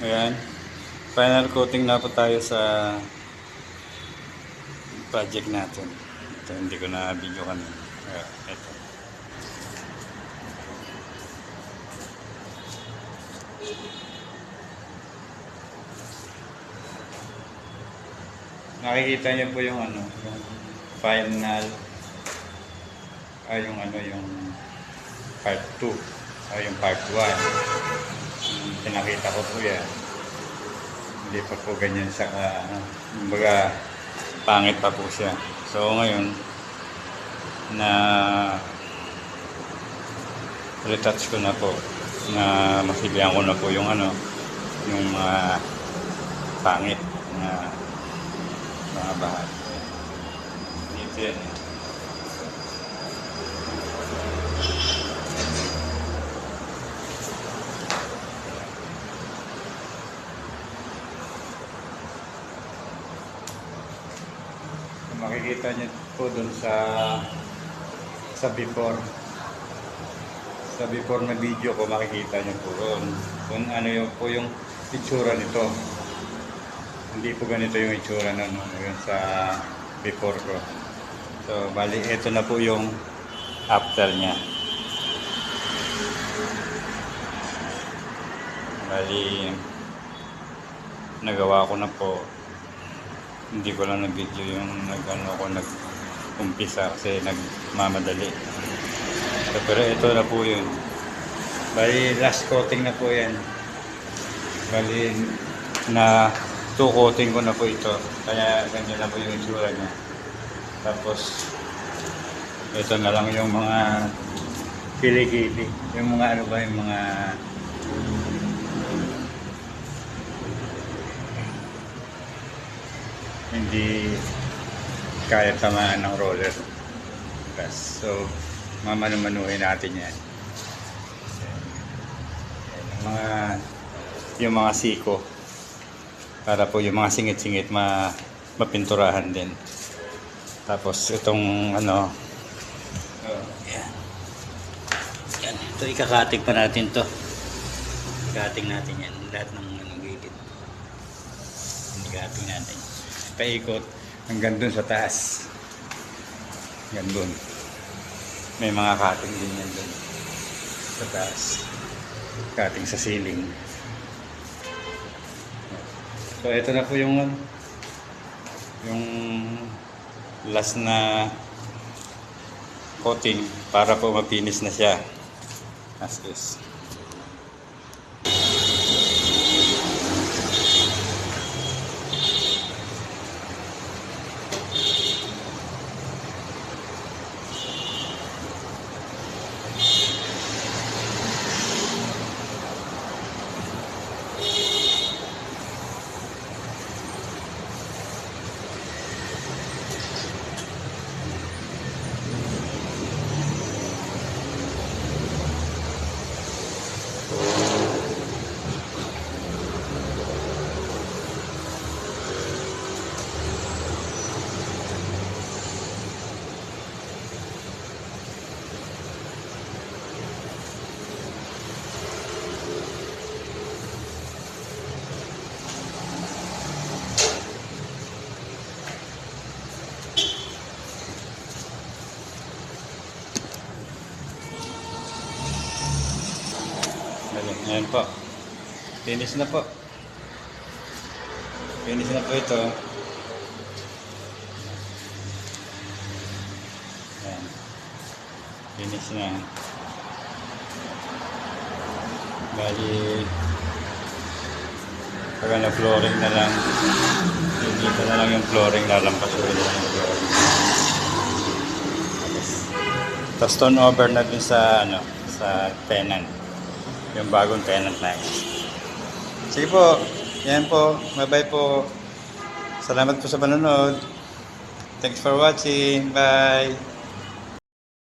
Ayan. Final coating na po tayo sa project natin. Ito, hindi ko na video kanina. Ito. Nakikita niyo po yung ano, yung final yung part 2 yung part 1. Pinakita ko po yan. Hindi pa po ganyan sa kumbaga pangit pa po siya. So ngayon na retouch ko na po, na masibihan ko na po yung yung pangit na mga bahat. Dito yan. Makikita niyo po dun sa before na video ko, makikita niyo po doon kung ano yung itsura nito. Hindi po ganito yung itsura na yung sa before ko. So bali ito na po yung after niya. Bali nagawa ko na po. Hindi ko lang na-video yung nag-umpisa kasi nagmamadali. So, pero ito na po yun. Bali, last coating na po yan. Bali, na 2 coating ko na po ito. Kaya ganyan na po yung itsura niya. Tapos, ito na lang yung mga kilikili. Yung mga yung mga hindi kaya tamaan ng roller. So mamanu-manuhin natin yan. Yung mga siko para po yung mga singit-singit mapinturahan din. Tapos itong yan. Ito ikakating pa natin to. Ikating natin yan lahat ng gilid. Ikating natin paikot hanggang dun sa taas. Yan dun. May mga cutting din yan dun sa taas. Cutting sa ceiling. So ito na po yung last na coating para po mapinis na siya. As is. Ayan po. Finish na po. Finish na po ito. Ayan. Finish na. Bali pagka na flooring na lang, dito na lang yung flooring, lalampas ulit na yung flooring. Tapos turn over na dun sa sa tenant, yung bagong tenant na yun. Sige po, yan po, bye-bye po. Salamat po sa panonood. Thanks for watching. Bye.